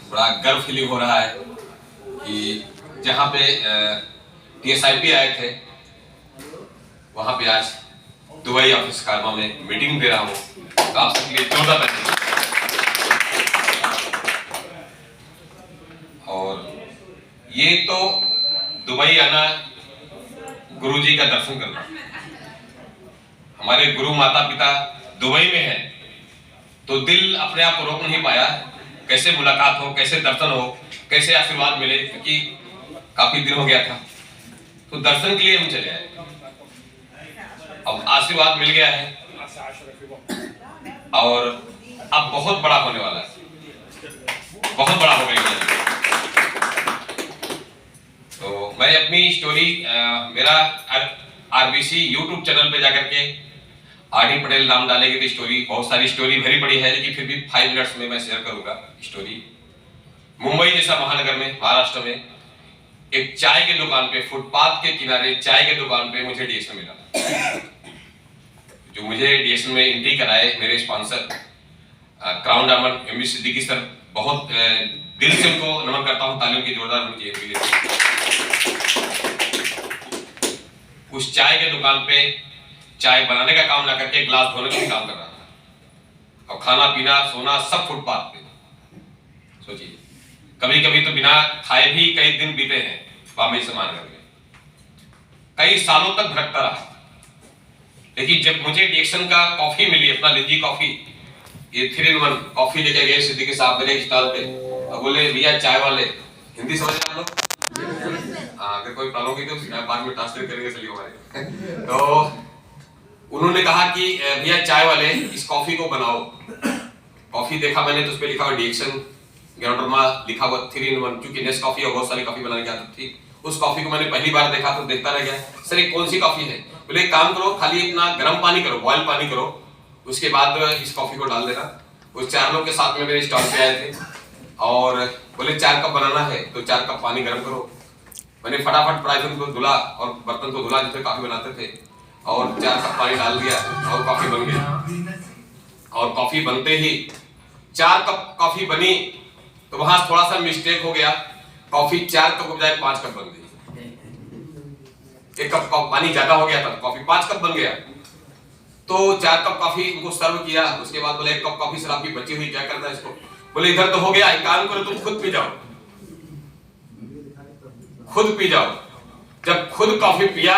बड़ा गर्व फीलिंग हो रहा है कि जहाँ पे TSIP आए थे वहाँ पे आज दुबई ऑफिस कारमा में मीटिंग दे रहा हूँ, तो आप सबके लिए जोरदार तालियां। और ये तो दुबई आना, गुरुजी का दर्शन करना, हमारे गुरु माता पिता दुबई में हैं, तो दिल अपने आप को रोक नहीं पाया, कैसे मुलाकात हो, कैसे दर्शन हो, कैसे आशीर्वाद मिले, क्योंकि काफी दिन हो गया था, तो दर्शन के लिए हम चले आए। अब आशीर्वाद मिल गया है और अब बहुत बड़ा होने वाला है, बहुत बड़ा हो गया है। तो मैं अपनी स्टोरी मेरा RBC YouTube चैनल पे जाकर के RD पटेल नाम डालेंगे तो स्टोरी, बहुत सारी स्टोरी भरी पड़ी है, लेकिन फिर भी 5 मिनट्स में मैं शेयर करूंगा स्टोरी। मुंबई जैसा महानगर में, महाराष्ट्र में, एक चाय के दुकान पे, फुटपाथ के किनारे चाय के दुकान पे मुझे डीएक्शन मिला। जो मुझे डीएक्शन में एंट्री कराए मेरे sponsor crown diamond MB Siddiqui sir, बहुत दिल से उनको नमन करता हूँ, तालियों की जोरदार होनी चाहिए इनके लिए। उस चाय के दुकान पे चाय बनाने का काम ना करके ग्लास धोने का काम कर रहा था, और खाना पीना सोना सब फुटपाथ पे। सोचिए, कभी कभी तो बिना खाए भी कई दिन बीते हैं बॉम्बे से मान करके, कई सालों तक भटकता रहा। लेकिन जब मुझे डीएक्शन का कॉफी मिली, अपना लिंजी कॉफी, ये 3-in-1 कॉफी लेके गए सिद्दीकी साहब मेरे स्टॉल पे, और बोले भैया चाय वाले, हिंदी समझ रहे आप लोग? हाँ, अगर कोई प्रॉब्लम हुई तो बाद में ट्रांसलेट करेंगे, चलिए हमारे। तो उन्होंने कहा कि भैया चाय वाले इस कॉफी को बनाओ। कॉफी देखा मैंने तो उस पर लिखा हुआ डीएक्शन ग्राउंडरमा लिखा हुआ 3-in-1, क्योंकि नेस कॉफी और बहुत सारी कॉफी बनाने की आदत थी। उस कॉफी को मैंने पहली बार देखा तो देखता रह गया, सर ये कौन सी कॉफी है? बोले एक काम करो, खाली अपना गर्म पानी करो, बॉयल पानी करो, उसके बाद इस कॉफी को डाल देना। उस 4 लोग के साथ में मेरे स्टॉल पे आए थे और बोले 4 कप बनाना है तो 4 कप पानी गर्म करो। मैंने फटाफट प्राइफन को धुला और बर्तन को धुला जिसमें कॉफी बनाते थे, और 4 कप पानी डाल दिया और कॉफी बन गई। और कॉफी बनते ही 4 कप कॉफी बनी, तो वहां थोड़ा सा मिस्टेक हो गया, कॉफी 4 कप के बजाय 5 कप बन गई। 1 कप पानी ज्यादा हो गया था, कॉफी 5 कप बन गया। तो 4 कप कॉफी उनको सर्व किया, उसके बाद बोले 1 कप कॉफी सर आपकी बची हुई, क्या करना है इसको? बोले इधर तो हो गया, एक काम करो तुम खुद पी जाओ, खुद पी जाओ। जब खुद कॉफी पिया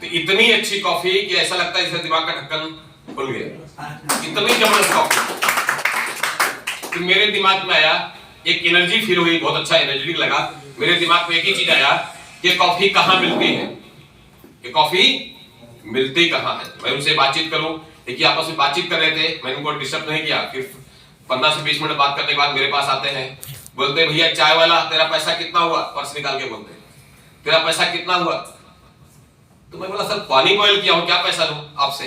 तो इतनी अच्छी कॉफी कि ऐसा लगता है जैसे दिमाग का ढक्कन खुल गया, इतनी जबरदस्त कॉफी कि मेरे दिमाग में आया, एक एनर्जी फील हुई, बहुत अच्छा एनर्जी लगा। मेरे दिमाग में एक ही चीज आया कि कॉफी कहाँ मिलती है, ये कॉफी मिलती कहाँ है। मैं उनसे बातचीत करूं, देखिए आपस में बातचीत कर रहे थे, मैंने उनको डिस्टर्ब नहीं किया। फिर 15 से 20 मिनट बात करने के बाद मेरे पास आते हैं, बोलते भैया चाय वाला तेरा पैसा कितना हुआ? पर्स निकाल के बोलते तेरा पैसा कितना हुआ? तो मैं बोला सर पानी बॉयल किया हूं, क्या पैसा लूं आपसे?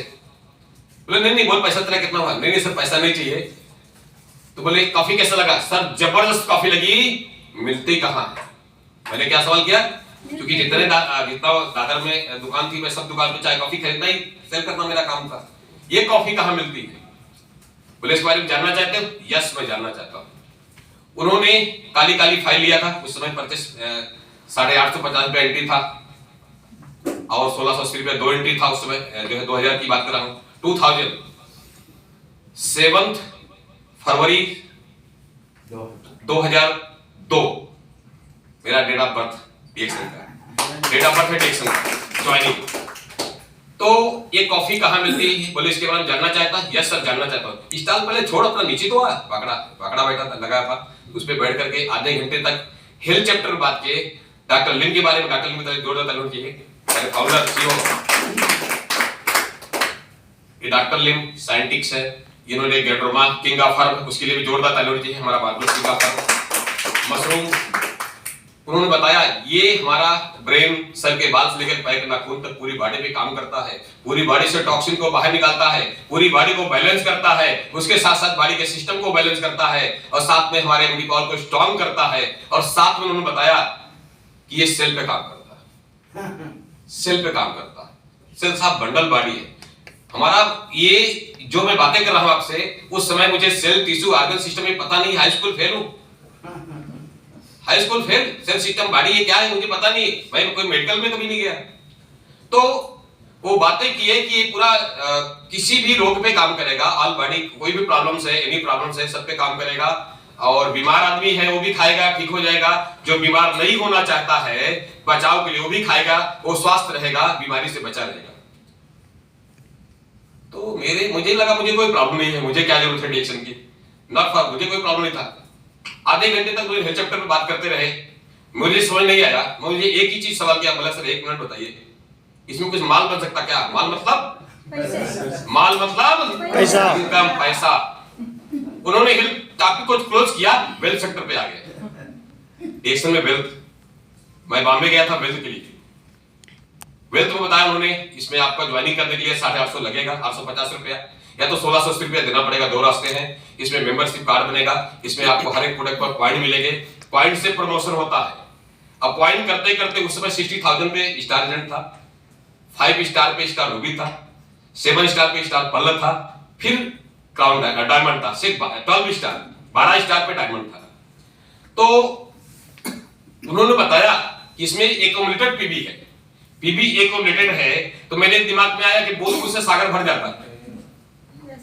बोले नहीं नहीं बोल पैसा तेरा कितना हुआ? नहीं नहीं सर पैसा नहीं चाहिए। तो बोले कॉफी कैसा लगा? सर जबरदस्त कॉफी लगी, मिलती कहाँ है? मैंने क्या सवाल किया, क्योंकि जितने जितना दादर में दुकान थी, मैं सब दुकान पे चाय कॉफी खरीदना ही सेल करना मेरा काम था। ये कॉफी कहाँ मिलती है? बोले इस बारे में जानना चाहते हो? यस मैं जानना चाहता हूँ। उन्होंने काली काली फाइल लिया था, उस समय परचेस 850 रुपया एंट्री था और 1680 रुपया 2 एंट्री था उस समय, जो है 2000 की बात कर रहा हूँ, 2000 7 फरवरी 2002 मेरा डेट ऑफ बर्थ डीएक्शन का, डेट ऑफ बर्थ है डीएक्शन का, ज्वाइनिंग। तो ये कॉफी कहाँ मिलती है? बोले इसके बारे में जानना चाहता है? यस सर जानना चाहता हूँ। स्टॉल पहले छोड़, अपना नीचे तो आ, पकड़ा बैठा था, लगा था उस पे बैठ करके आधे घंटे तक हेल्थ चैप्टर बात किए, डॉक्टर लिम के बारे में। डॉक्टर लिम जोरदार तालियां चाहिए, मेरे फाउंडर CEO। ये डॉक्टर लिम साइंटिस्ट है, इन्होंने ग्लैंडोमा किंग ऑफ हर्ब, उसके लिए भी जोरदार तालियां चाहिए, हमारा बारबुल किंग ऑफ हर्ब। मशरूम उन्होंने बताया ये हमारा ब्रेन, सर के बाल से लेकर पैर के नाखून तक पूरी बॉडी पे काम करता है, पूरी बॉडी से टॉक्सिन को बाहर निकालता है, पूरी बॉडी को बैलेंस करता है, उसके साथ साथ बॉडी के सिस्टम को बैलेंस करता है, और साथ में हमारे इम्यूनिटी पावर को स्ट्रॉन्ग करता है, और साथ में उन्होंने बताया कि ये सेल पे काम करता है, सेल पे काम करता है। सेल साहब बंडल बॉडी है हमारा। ये जो मैं बातें कर रहा हूं आपसे, उस समय मुझे सेल टिश्यू ऑर्गन सिस्टम में पता नहीं, हाई स्कूल फेल हूं, high school fail, cell system body ये क्या है मुझे पता नहीं, मैं कोई मेडिकल में कभी नहीं गया। तो वो बातें की है कि ये पूरा किसी भी रोग पे काम करेगा, ऑल बॉडी कोई भी प्रॉब्लम्स है, एनी प्रॉब्लम्स है, सब पे काम करेगा। और बीमार आदमी है वो भी खाएगा, ठीक हो जाएगा। जो बीमार नहीं होना चाहता है बचाव के लिए वो भी खाएगा, वो स्वस्थ रहेगा, बीमारी से बचा रहेगा। तो मुझे लगा मुझे कोई प्रॉब्लम नहीं है, मुझे क्या जरूरत है रिएक्शन की, नॉट फॉर, मुझे कोई प्रॉब्लम नहीं था। आधे घंटे तक मुझे हेल्थ चैप्टर पे बात करते रहे, मुझे समझ नहीं आया। मुझे एक ही चीज सवाल किया, बोला सर 1 मिनट बताइए, इसमें कुछ माल बन सकता क्या? माल मतलब माल मतलब पैसा, इनकम, पैसा। उन्होंने हेल्थ टॉपिक को क्लोज किया, वेल्थ सेक्टर पे आ गए। रिएक्शन में वेल्थ, मैं बॉम्बे गया था वेल्थ के लिए। वेल्थ में बताया उन्होंने, इसमें आपका ज्वाइनिंग करने के लिए 850 लगेगा, 850 रुपया, या तो 1680 रुपया देना पड़ेगा। 2 रास्ते हैं। इसमें मेंबरशिप कार्ड बनेगा, इसमें आपको हर एक प्रोडक्ट पर पॉइंट मिलेंगे, पॉइंट से प्रमोशन होता है। अब पॉइंट करते करते उस समय 60,000 पे स्टार एजेंट था, 5 स्टार पे स्टार रूबी था, 7 स्टार पे स्टार पर्ल था, फिर क्राउन डायमंड था, 12 स्टार, 12 स्टार पे डायमंड था। तो उन्होंने बताया कि इसमें एक्युमुलेटेड पीबी है, पीबी एक्युमुलेटेड है। तो मेरे दिमाग में आया कि बोध से सागर भर जाता है,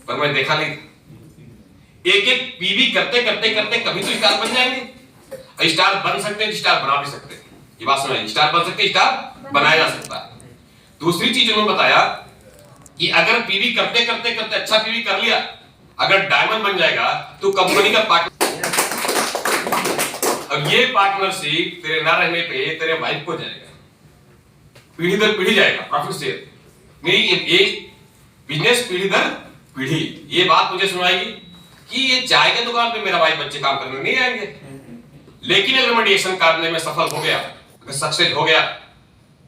पर मैं देखा नहीं। एक एक पीबी करते करते करते कभी तो स्टार बन जाएंगे। स्टार बन सकते हैं, स्टार बना भी सकते हैं, ये बात समझ, स्टार बन सकते, स्टार बनाया जा सकता है। दूसरी चीज उन्होंने बताया कि अगर पीवी करते करते करते अच्छा पीवी कर लिया, अगर डायमंड बन जाएगा तो कंपनी का पार्टनर, अब ये पार्टनरशिप तेरे ना रहने पे तेरे वाइफ को जाएगा, पीढ़ी दर पीढ़ी जाएगा, प्रॉफिट शेयर नहीं, ये बिजनेस पीढ़ी दर पीढ़ी। ये बात मुझे सुनाएगी कि ये चाय के दुकान पे मेरा वाइफ बच्चे काम करने नहीं आएंगे, लेकिन अगर मैं रिएक्शन करने में सफल हो गया, सक्सेस हो गया,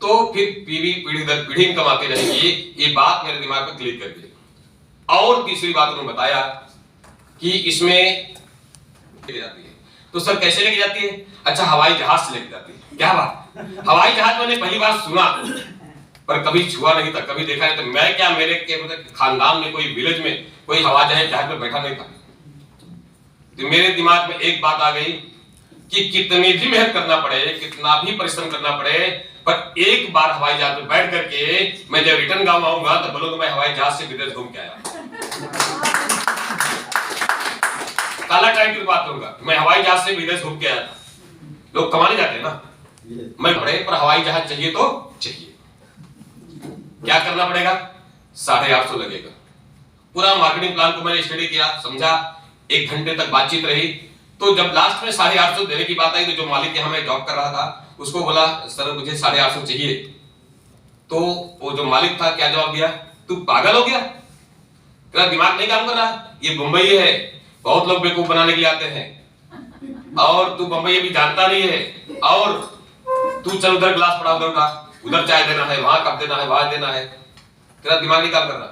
तो फिर पीवी पीढ़ी दर पीढ़ी इनकम आती रहेगी। ये बात मेरे दिमाग में क्लिक कर दी। और तीसरी बात उन्होंने बताया कि इसमें लेके जाती है। तो सर कैसे लेके जाती है? अच्छा, हवाई जहाज से लेके जाती है। क्या बात, हवाई जहाज मैंने पहली बार सुना, पर कभी छुआ नहीं था, कभी देखा नहीं। तो मैं क्या, मेरे खानदान में कोई विलेज में कोई हवाई जहाज में बैठा नहीं था। तो मेरे दिमाग में एक बात आ गई कि कितनी भी मेहनत करना पड़े, कितना भी परिश्रम करना पड़े, पर एक बार हवाई जहाज में बैठ करके मैं जब रिटर्न गांव आऊंगा तो बोलूंगा मैं हवाई जहाज से विदेश घूम के आया। काला टाइम की बात करूंगा, मैं हवाई जहाज से विदेश घूम के आया था। लोग कमाने जाते हैं ना, मैं पड़े पर हवाई जहाज चाहिए तो चाहिए। क्या करना पड़ेगा? 850 लगेगा। पूरा मार्केटिंग प्लान को मैंने स्टडी किया, समझा, 1 घंटे तक बातचीत रही। तो जब लास्ट में 850 देने की बात आई तो जो मालिक यहाँ मैं जॉब कर रहा था उसको बोला सर मुझे 850 चाहिए। तो वो जो मालिक था क्या जवाब दिया, तू पागल हो गया, तेरा दिमाग नहीं काम कर रहा, ये मुंबई है, बहुत लोग बेवकूफ बनाने के लिए आते हैं, और तू मुंबई अभी जानता नहीं है, और तू चल उधर ग्लास पड़ा, उधर का उधर चाय देना है, वहां कप देना है, वहां देना है, तेरा दिमाग नहीं काम कर रहा।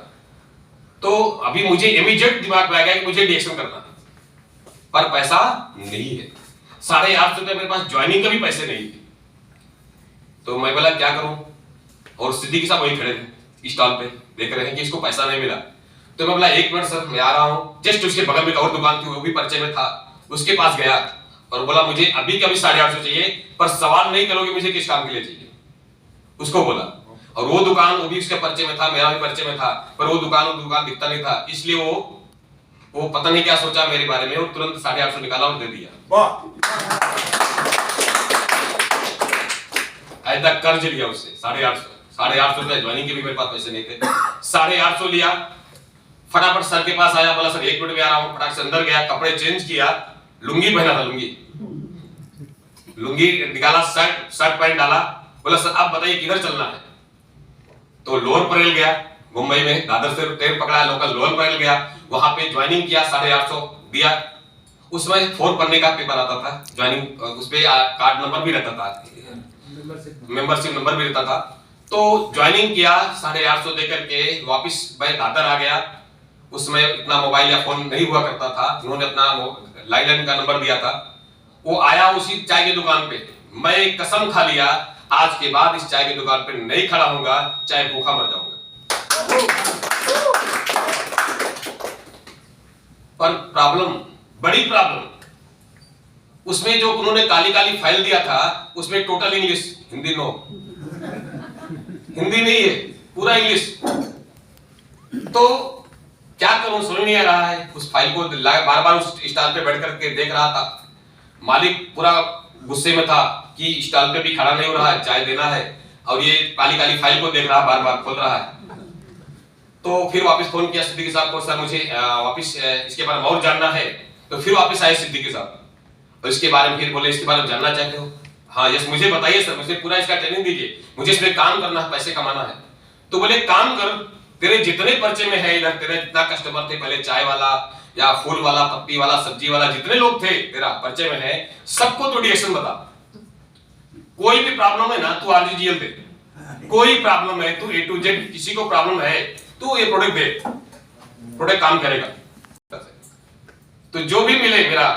तो अभी मुझे इमीडिएट दिमाग में आ गया कि मुझे रिएक्शन करना है, पर पैसा नहीं है। 850 रुपए मेरे पास ज्वाइनिंग के भी पैसे नहीं थे। तो मैं बोला क्या करूं, और सिद्दीकी साहब वहीं खड़े थे स्टॉल पे, देख रहे हैं कि इसको पैसा नहीं मिला। तो मैं बोला 1 मिनट सर मैं आ रहा हूं। जस्ट उसके बगल में एक और दुकान थी, वो भी परिचय में था, उसके पास गया और बोला मुझे अभी का भी 850 चाहिए, पर सवाल नहीं करोगे मुझे किस काम के लिए चाहिए, उसको बोला। और वो दुकान, वो भी उसके परिचय में था, मेरा भी परिचय में था, पर वो दुकान दिखता नहीं था, इसलिए वो पता नहीं क्या सोचा मेरे बारे में, और तुरंत 850 निकाला और दे दिया। ऐसा कर्ज लिया उससे 850 रुपए, ज्वाइनिंग के भी मेरे पास पैसे नहीं थे। 850 लिया, फटाफट सर के पास आया, बोला सर 1 मिनट में आ रहा हूँ। फटाफट से अंदर गया, कपड़े चेंज किया, लुंगी पहना था, लुंगी निकाला, शर्ट पैंट डाला, बोला सर आप बताइए किधर चलना है। तो लोअर परेल गया, मुंबई में दादर से ट्रेन पकड़ा, लोकल लोअर परेल गया, वहां पे ज्वाइनिंग किया, 850 दिया। उसमें 4 पन्ने का पेपर आता था, ज्वाइनिंग उसपे कार्ड नंबर भी रहता था, मेंबरशिप नंबर भी रहता था। तो ज्वाइनिंग किया, 850 देकर के वापस मैं दादर आ गया। उसमें इतना मोबाइल या फोन नहीं हुआ करता था, उन्होंने अपना लैंडलाइन का नंबर दिया था। वो आया उसी चाय की दुकान पे, मैं कसम खा लिया आज के बाद इस चाय की दुकान पे नहीं खड़ा होऊंगा, चाहे भूखा मर जाऊंगा। पर प्रॉब्लम, बड़ी प्रॉब्लम, उसमें जो उन्होंने काली काली फाइल दिया था उसमें total English, Hindi no, Hindi नहीं है, पूरा इंग्लिश। तो क्या करूं, समझ नहीं आ रहा है। उस फाइल को बार बार उस स्टॉल पे बैठ करके देख रहा था। मालिक पूरा गुस्से में था कि स्टॉल पे भी खड़ा नहीं हो रहा है, चाय देना है और ये काली काली फाइल को देख रहा, बार बार खोल रहा है। तो फिर वापस फोन किया सिद्दीकी साहब को, सर मुझे वापस इसके बारे में और जानना है। तो फिर वापस आए सिद्दीकी साहब और इसके बारे में फिर बोले, इसके बारे में जानना चाहते हो? हाँ यस, मुझे बताइए सर, मुझे पूरा इसका ट्रेनिंग दीजिए, मुझे इसमें काम करना है, पैसे कमाना है। तो बोले काम कर, तेरे जितने पर्चे में है इधर, तेरे जितना कस्टमर थे, पहले चाय वाला या फूल वाला, पत्ती वाला, सब्जी वाला, जितने लोग थे तेरा पर्चे में है, सबको तो डिएक्शन बता। कोई भी प्रॉब्लम है ना तू आरजीजीएल दे, कोई प्रॉब्लम है तू ए टू जेड, किसी को प्रॉब्लम है तू ये प्रोडक्ट दे, प्रोडक्ट काम करेगा। तो जो भी मिले मेरा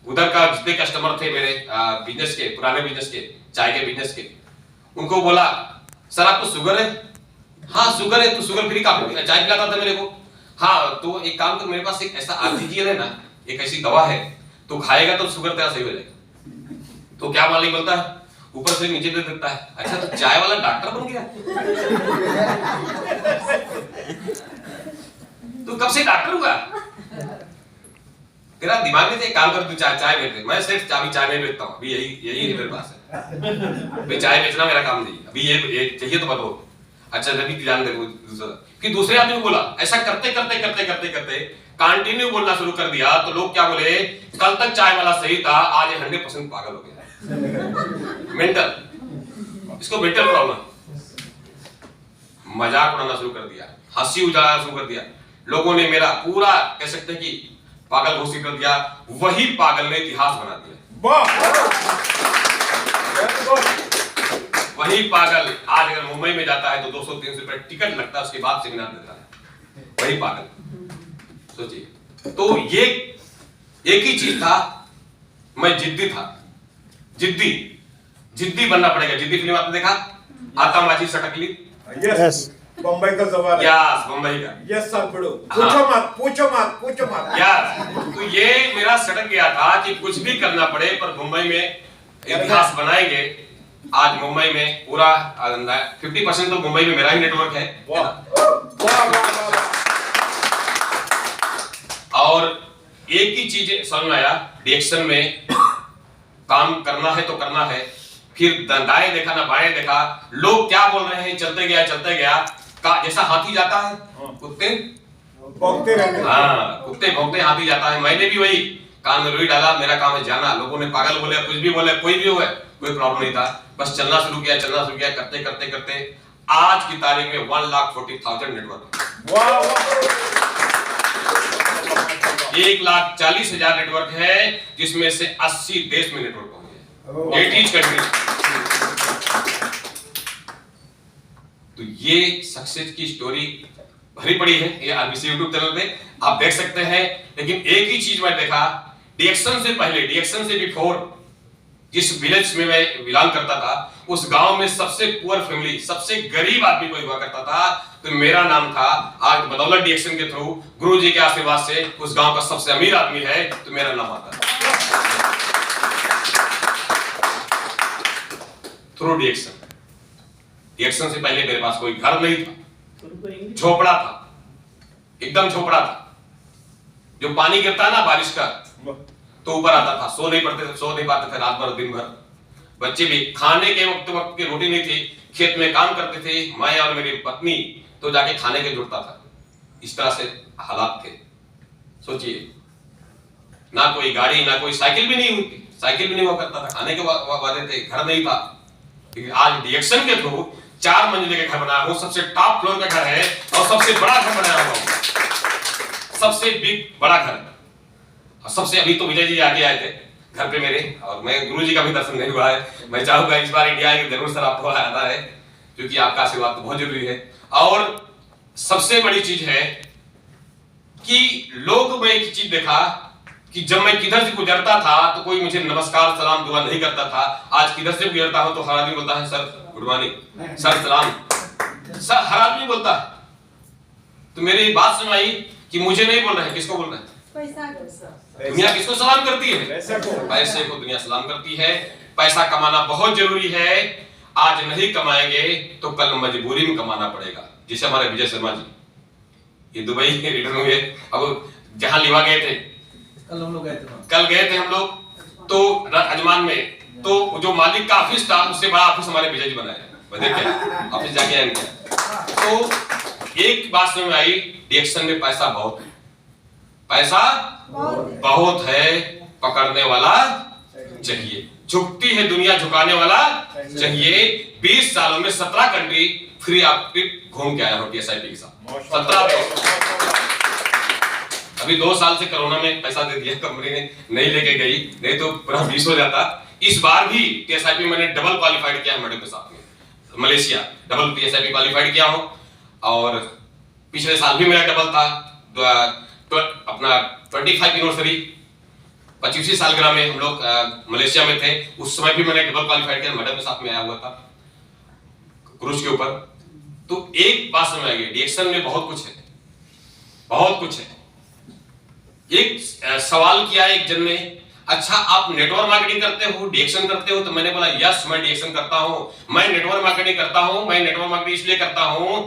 उधर का जितने कस्टमर थे मेरे बिजनेस के, पुराने बिजनेस के, चाय के बिजनेस के, उनको बोला सर आपको शुगर है? हाँ शुगर है। तो शुगर फ्री का चाय पिलाता था मेरे को। हाँ तो एक काम कर, मेरे पास एक ऐसा आरजीजीएल है ना, एक ऐसी दवा है, तो खाएगा तो शुगर तेरा सही हो जाएगा। तो क्या मालिक बोलता है, ऊपर से नीचे दे देता है, अच्छा तो चाय वाला डॉक्टर बन गया? तू कब से डॉक्टर हुआ? तेरा दिमाग में से एक काम कर, तू चाय बेच दे। मैं सिर्फ चाय नहीं बेचता हूँ, अभी यही मेरे पास है, चाय बेचना मेरा काम नहीं, अभी ये चाहिए तो बताओ। अच्छा जब भी ध्यान दे कि दूसरे आदमी को बोला, ऐसा करते करते करते करते करते कंटिन्यू बोलना शुरू कर दिया। तो लोग क्या बोले, कल तक चाय वाला सही था, आज 100% पागल हो गया, मेंटल, इसको मेंटल प्रॉब्लम। मजाक उड़ाना शुरू कर दिया, हंसी उड़ाना शुरू कर दिया। लोगों ने मेरा पूरा कह सकते हैं कि पागल घोषित कर दिया। वही पागल ने इतिहास बना दिया। वही पागल आज अगर मुंबई में जाता है तो 200-300 रुपए टिकट लगता है, उसके बाद सेमिनार देता है। वही पागल, सोचिए। तो ये एक ही चीज था, मैं जिद्दी था, जिद्दी बनना पड़ेगा। जिद्दी फिल्म आपने देखा, आता माझी सटकली? यस, बम्बई का जवाब। यस, बम्बई का। यस सर, पढ़ो। पूछो मत। यस, तो ये मेरा सटक गया था कि कुछ भी करना पड़े पर मुंबई में इतिहास बनाएंगे। आज मुंबई में पूरा 50% तो मुंबई में मेरा ही नेटवर्क है। और एक ही चीज समझ में आया, डिएक्शन में काम करना है तो करना है। फिर दाएं देखा ना बाएं देखा, लोग क्या बोल रहे हैं, चलते गया जैसा हाथी जाता है, कुत्ते भौंकते रहते हैं। हाँ, कुत्ते भौंकते हाथी जाता है। मैंने भी वही कान में रुई डाला, मेरा काम है जाना। लोगों ने पागल बोले, कुछ भी बोले, कोई भी हुआ, कोई प्रॉब्लम नहीं था, बस चलना शुरू किया करते करते करते आज की तारीख में 1,40,000 नेटवर्क, 1,40,000 नेटवर्क है, जिसमें से 80 देश में नेटवर्क हो गए, 80 कंट्री। तो ये सक्सेस की स्टोरी भरी पड़ी है, ये आरबीसी यूट्यूब चैनल पे आप देख सकते हैं। लेकिन एक ही चीज मैं देखा, डिएक्शन से पहले, डिएक्शन से बिफोर, जिस विलेज में मैं बिलोंग करता था, उस गांव में सबसे पुअर फैमिली, सबसे गरीब आदमी कोई हुआ करता था, तो मेरा नाम था। आज बदौलत डिएक्शन के थ्रू, गुरुजी के आशीर्वाद से उस गांव का सबसे अमीर आदमी है, तो मेरा नाम आता है थ्रू डिएक्शन। डिएक्शन से पहले मेरे पास कोई घर नहीं था, झोपड़ा था, एकदम झोपड़ा था। जो पानी गिरता ना बारिश का, तो ऊपर आता था, सो नहीं पाते थे रात भर दिन भर। बच्चे भी खाने के वक्त की रोटी नहीं थी, खेत में काम करते थे, मैं और मेरी पत्नी, तो जाके खाने के जुटता था। इस तरह से हालात थे, सोचिए। ना कोई गाड़ी, ना कोई साइकिल भी नहीं हुई, साइकिल भी नहीं हुआ करता था, खाने के वादे थे, घर नहीं था। लेकिन आज डिएक्शन के थ्रू 4 मंजिले के घर बनाया हूं, सबसे टॉप फ्लोर का घर है और सबसे बड़ा घर बनाया हुआ हूं, सबसे बिग बड़ा घर। और सबसे अभी तो विजय जी आगे आए थे घर पे मेरे, और मैं गुरुजी का भी दर्शन नहीं हुआ है। मैं चाहूंगा इस बार इंडिया आए जरूर सर, आपको आना है, क्योंकि आपका आशीर्वाद तो बहुत जरूरी है। और सबसे बड़ी चीज है कि लोग, मैं एक चीज देखा कि जब मैं किधर से गुजरता था तो कोई मुझे नमस्कार सलाम दुआ नहीं करता था। आज किधर से गुजरता हूं तो हर आदमी बोलता है सर गुड मॉर्निंग, सर सलाम, सर हर आदमी बोलता है। तो मेरी बात सुन आई कि मुझे नहीं बोल रहे हैं, किसको बोल रहे हैं? दुनिया किसको सलाम करती है? पैसे को दुनिया सलाम करती है। पैसा कमाना बहुत जरूरी है। आज नहीं कमाएंगे तो कल मजबूरी में कमाना पड़ेगा। जैसे हमारे विजय शर्मा जी, ये दुबई रिटर्न हुए, अब जहां लिवा गए थे, कल गए थे हम लोग तो अजमान में, तो जो मालिक का ऑफिस था उससे बड़ा ऑफिस हमारे विजय जी बनाया। ऑफिस जाके आए क्या, तो एक बात समझ में आई, डिएक्शन में पैसा बहुत है, पैसा बहुत है, पकड़ने वाला चाहिए। झुकती है दुनिया, झुकाने वाला चाहिए। 20 सालों में 17 कंट्री फ्री आप घूम के आया हूं TSIP के साथ। 17 अभी 2 साल से कोरोना में पैसा दे दिया कंपनी ने, नहीं लेके गई, नहीं तो पूरा 20 हो जाता। इस बार भी TSIP मैंने डबल क्वालिफाइड किया है मैडम के साथ में, मलेशिया डबल TSIP क्वालिफाइड किया हूं। और पिछले साल भी मेरा डबल था, अपना 25 एनिवर्सरी 25वीं सालगिरह में हम लोग मलेशिया में थे, उस समय भी मैंने डबल क्वालिफाइड किया, मैडम के साथ में आया हुआ था क्रूज के ऊपर। तो एक बात समझ आ गई, डिएक्शन में बहुत कुछ है, बहुत कुछ है। एक सवाल किया एक जन ने, अच्छा आप नेटवर्क मार्केटिंग करते हो, डिएक्शन करते हो? तो मैंने बोला यस, मैं डिएक्शन करता हूं। मैं नेटवर्क मार्केटिंग करता हूं। मैं नेटवर्क मार्केटिंग इसलिए करता हूं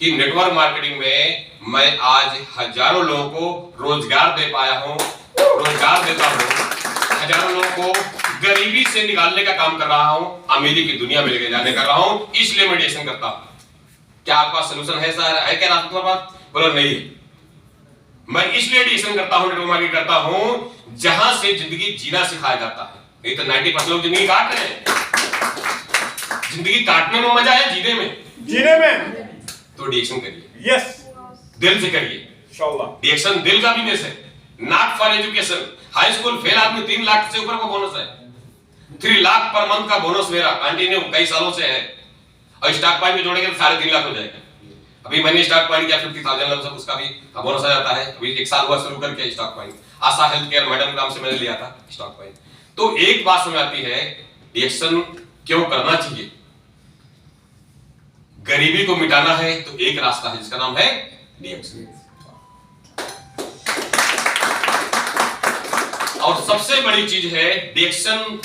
कि नेटवर्क मार्केटिंग में मैं आज हजारों लोगों को रोजगार दे पाया हूं, रोजगार देता हूं। हजारों लोगों को गरीबी से निकालने का काम कर रहा हूं, अमीरी की दुनिया में लेके जाने कर रहा हूं, इसलिए मैं डिएक्शन करता हूं। क्या आपका सलूशन है सर? है क्या आपके पास? बोलो नहीं। मैं इसलिए डिएक्शन करता हूं, नेटवर्क मार्केटिंग करता हूं, जहां से जिंदगी जीना सिखाया जाता है। नहीं तो 90% लोग जिंदगी काट रहे हैं। जिंदगी काटने में मजा है, जीने में तो डिएक्शन करिए। यस, दिल से करिए। इंशाल्लाह डिएक्शन दिल का बिजनेस है, not for education. High school fail आदमी 3 लाख से ऊपर का बोनस है, 3 लाख पर मंथ का बोनस मेरा कंटिन्यू कई सालों से है। और स्टॉक पॉइंट में जोड़ेंगे तो 3.5 लाख हो जाएगा। अभी मैंने स्टॉक पॉइंट किया 50,000 उसका भी बोनस आ जाता है। अभी 1 साल हुआ शुरू करके स्टॉक पॉइंट, आशा हेल्थ केयर मैडम नाम से मैंने लिया था स्टॉक पॉइंट। तो एक बात समझ आती है, डिएक्शन क्यों करना चाहिए। गरीबी को मिटाना है तो एक रास्ता है जिसका नाम है डिएक्शन। और सबसे बड़ी चीज है डिएक्शन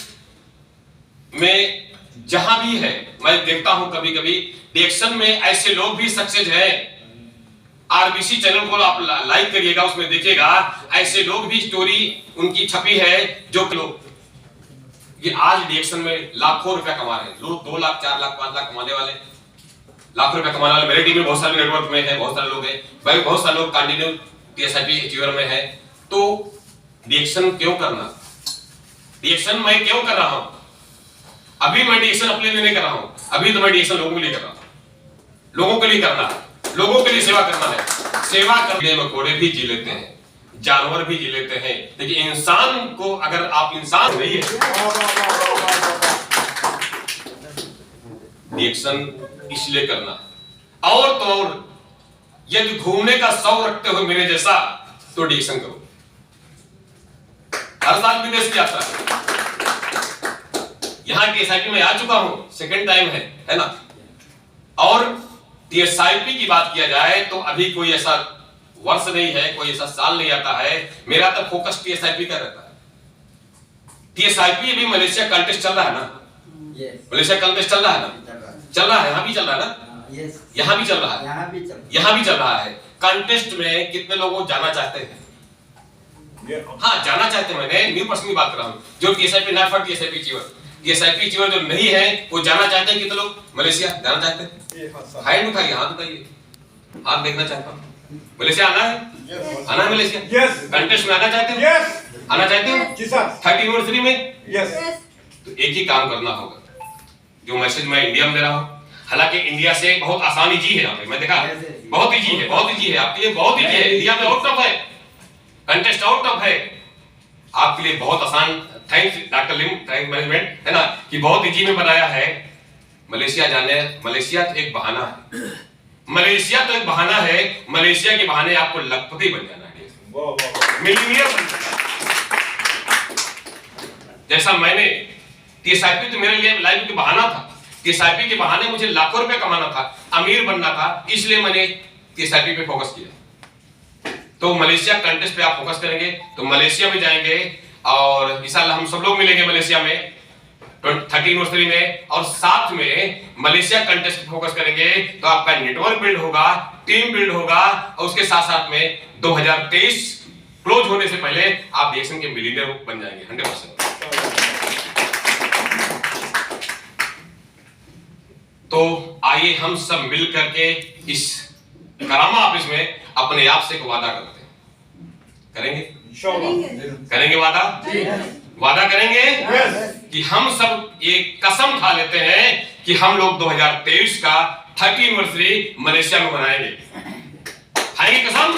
में, जहां भी है मैं देखता हूं कभी कभी डिएक्शन में ऐसे लोग भी सक्सेस हैं। आरबीसी चैनल को आप लाइक करिएगा, उसमें देखिएगा ऐसे लोग भी स्टोरी उनकी छपी है, जो लोग ये आज डिएक्शन में लाखों रुपया कमा रहे हैं। लोग 2 लाख 4 लाख 5 लाख कमाने वाले, लाखों रुपया कमाने वाले मेरे टीम में बहुत सारे नेटवर्क में है, बहुत सारे लोग हैं, बहुत सारे लोग कंटिन्यू TSIP अचीवर में है। तो डिएक्शन क्यों करना, डिएक्शन मैं क्यों कर रहा हूं? अभी मैं डिएक्शन अपने लिए नहीं कर रहा हूं, अभी तो मैं डिएक्शन लोगों के लिए कर रहा हूं। लोगों के लिए करना है, लोगों के लिए सेवा करना है। सेवा करने में घोड़े भी जी लेते हैं, जानवर भी जी लेते हैं, लेकिन इंसान को अगर आप इंसान नहीं है, डिएक्शन इसलिए करना। और तो और यदि घूमने का शौक रखते हो मेरे जैसा तो डिएक्शन करो। हर साल विदेश की यात्रा, यहां TSIP में आ चुका हूं, सेकंड टाइम है ना। और TSIP की बात किया जाए तो अभी कोई ऐसा वर्ष नहीं है, कोई ऐसा साल नहीं आता है, मेरा तो फोकस TSIP का रहता है। TSIP अभी मलेशिया कंटेस्ट चल रहा है ना, मलेशिया कंटेस्ट चल रहा है ना, चल रहा है, यहां भी चल रहा है ना, यहां भी चल रहा है, यहां भी चल रहा है। कंटेस्ट में कितने लोग जाना चाहते हैं? हाँ, जाना चाहते हैं। मैंने न्यू पर्सन की बात कर रहा हूं, जो TSIP not for TSIP achiever, TSIP achiever जो नहीं है वो जाना चाहते हैं। कितने लोग मलेशिया जाना चाहते हैं? हैंड उठाइए, हाथ उठाइए, हाथ देखना चाहता हूं। मलेशिया आना है? आना है मलेशिया? यस। कंटेस्ट में आना चाहते हो? यस। आना चाहते हो? जी सर। 30 एनिवर्सरी में? यस। तो एक ही काम करना होगा, जो मैसेज मैं इंडिया में दे रहा हूं। हालांकि इंडिया से बहुत आसान इजी है, यहाँ पे मैं देखा बहुत इजी है, बहुत इजी है आपके लिए, बहुत इजी है। इंडिया में और टफ है, कंटेस्ट और टफ है, आपके लिए बहुत आसान। थैंक्स डॉक्टर लिम, थैंक्स मैनेजमेंट, है ना, कि बहुत इजी में बनाया है। मलेशिया जाने, मलेशिया तो एक बहाना है, मलेशिया तो एक बहाना है। मलेशिया के बहाने आपको लखपति बन जाना है, मिलियनियर बन जाना है। जैसा मैंने TSIP तो मेरे लिए लाइफ का बहाना था, TSIP के बहाने मुझे लाखों रुपए कमाना था, अमीर बनना था, इसलिए मैंने TSIP पे फोकस किया। तो मलेशिया कंटेस्ट पे आप फोकस करेंगे, तो मलेशिया में जाएंगे और इस साल हम सब लोग मिलेंगे मलेशिया में 30 एनिवर्सरी में, और साथ में मलेशिया कंटेस्ट पे फोकस करेंगे तो आपका नेटवर्क बिल्ड होगा, टीम बिल्ड होगा, और उसके साथ साथ में 2023 क्लोज होने से पहले आप DXN के मिलियनियर बन जाएंगे 100%। तो आइए हम सब मिल करके इस करामा ऑफिस में अपने आप से एक वादा करते हैं, करेंगे? करेंगे वादा? वादा करेंगे कि हम सब एक कसम खा लेते हैं कि हम लोग 2023 का 30 एनिवर्सरी मलेशिया में मनाएंगे। खाएंगे कसम?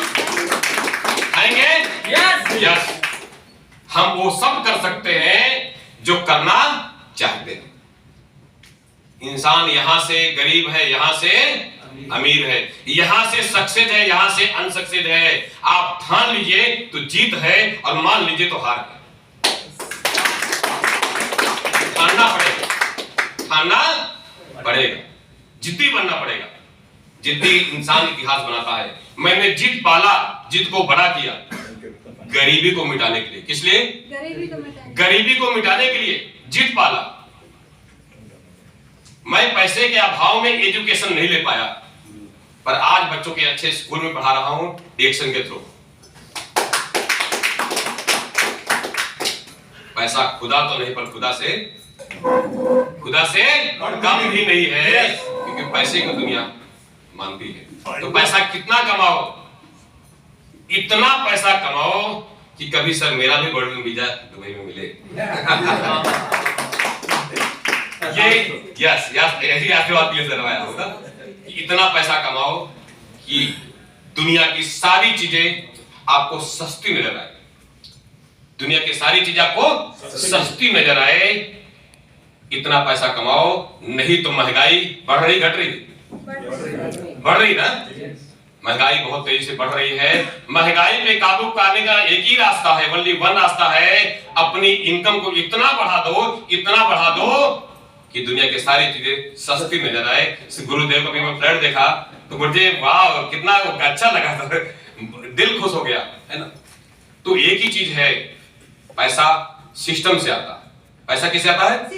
खाएंगे? यस। हम वो सब कर सकते हैं जो करना चाहते हैं। इंसान यहां से गरीब है, यहां से अमीर है, यहां से सक्सेस है, यहां से अनसक्सेस है। आप ठान लीजिए तो जीत है और मान लीजिए तो हार है। ठानना पड़ेगा, ठानना पड़ेगा, जिद्दी बनना पड़ेगा। जिद्दी इंसान इतिहास बनाता है। मैंने जिद पाला, जिद को बड़ा किया, गरीबी को मिटाने के लिए। किस लिए? गरीबी को मिटाने के लिए जिद पाला। मैं पैसे के अभाव में एजुकेशन नहीं ले पाया, पर आज बच्चों के अच्छे स्कूल में पढ़ा रहा हूं DXN के थ्रू। पैसा खुदा तो नहीं, पर खुदा से कम भी नहीं है, क्योंकि पैसे को दुनिया मानती है। तो पैसा कितना कमाओ, इतना पैसा कमाओ कि कभी सर मेरा भी गोल्डन वीजा दुबई में मिले। ये यस ऐसी आशीर्वाद दिए सर आया होगा कि इतना पैसा कमाओ कि दुनिया की सारी चीजें आपको सस्ती नजर आए। दुनिया की सारी चीजें आपको सस्ती नजर आए। इतना पैसा कमाओ, नहीं तो महंगाई बढ़ रही घट रही? बढ़ रही ना। महंगाई बहुत तेजी से बढ़ रही है। महंगाई पे काबू पाने का एक ही रास्ता है, ओनली वन रास्ता है। अपनी इनकम को इतना बढ़ा दो कि दुनिया की सारी चीजें सस्ती नजर आए। गुरुदेव का भी मैं फ्लैट देखा तो मुझे वाह कितना अच्छा लगा था, दिल खुश हो गया, है ना। तो एक ही चीज है, पैसा सिस्टम से आता है। पैसा किससे आता है?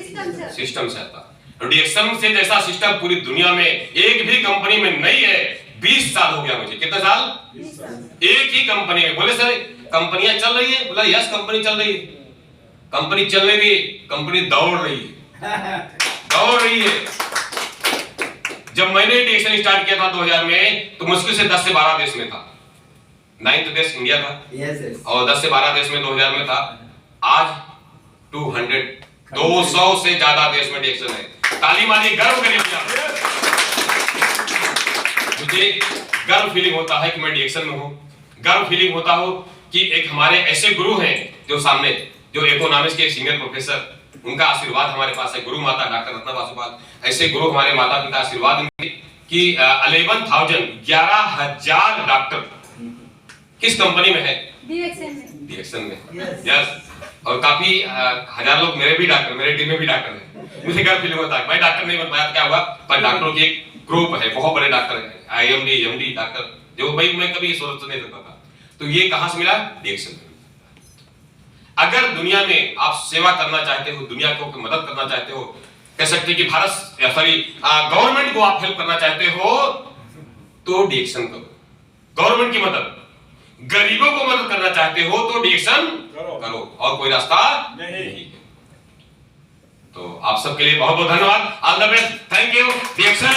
सिस्टम से आता है। DXN से जैसा सिस्टम पूरी दुनिया में एक भी कंपनी में नहीं है। 20 साल हो गया मुझे। कितने साल? 20 साल। एक ही कंपनी में। बोले सर कंपनियां चल रही है? बोला यस कंपनी चल रही है। कंपनी चल रही है, कंपनी दौड़ रही है। जब मैंने DXN स्टार्ट किया था 2000 में, तो मुश्किल से 10 से 12 देश में था। 9th देश इंडिया था, और 10 से 12 देश में 2000 में था। आज 200 से ज्यादा देश में DXN है। ताली मारिए, गर्व करिए। मुझे गर्व फीलिंग होता है कि मैं DXN में हूं। गर्व फीलिंग होता हो कि एक हमारे ऐसे गुरु हैं जो सामने, जो इकोनॉमिक्स के सीनियर प्रोफेसर, उनका आशीर्वाद हमारे पास है। गुरु माता डॉक्टर रत्ना वासुपाल, ऐसे गुरु हमारे माता पिता आशीर्वाद उनके कि 11,000 डॉक्टर किस कंपनी में है? DXN में। यस। और काफी हजार लोग मेरे टीम में भी डॉक्टर हैं। मुझे गर्व फील होता है। मैं डॉक्टर नहीं बन पाया, क्या हुआ, पर डॉक्टरों की एक ग्रुप है, बहुत बड़े डॉक्टर है, IMD MD डॉक्टर, जो भाई मैं कभी सोच नहीं सकता था। तो ये कहां से मिला? DXN में। अगर दुनिया में आप सेवा करना चाहते हो, दुनिया को मदद करना चाहते हो, कह सकते कि गवर्नमेंट को आप हेल्प करना चाहते हो, तो DXN करो। गवर्नमेंट की मदद, गरीबों को मदद करना चाहते हो तो DXN करो, और कोई रास्ता नहीं। तो आप सबके लिए बहुत बहुत धन्यवाद। All the best, thank you DXN।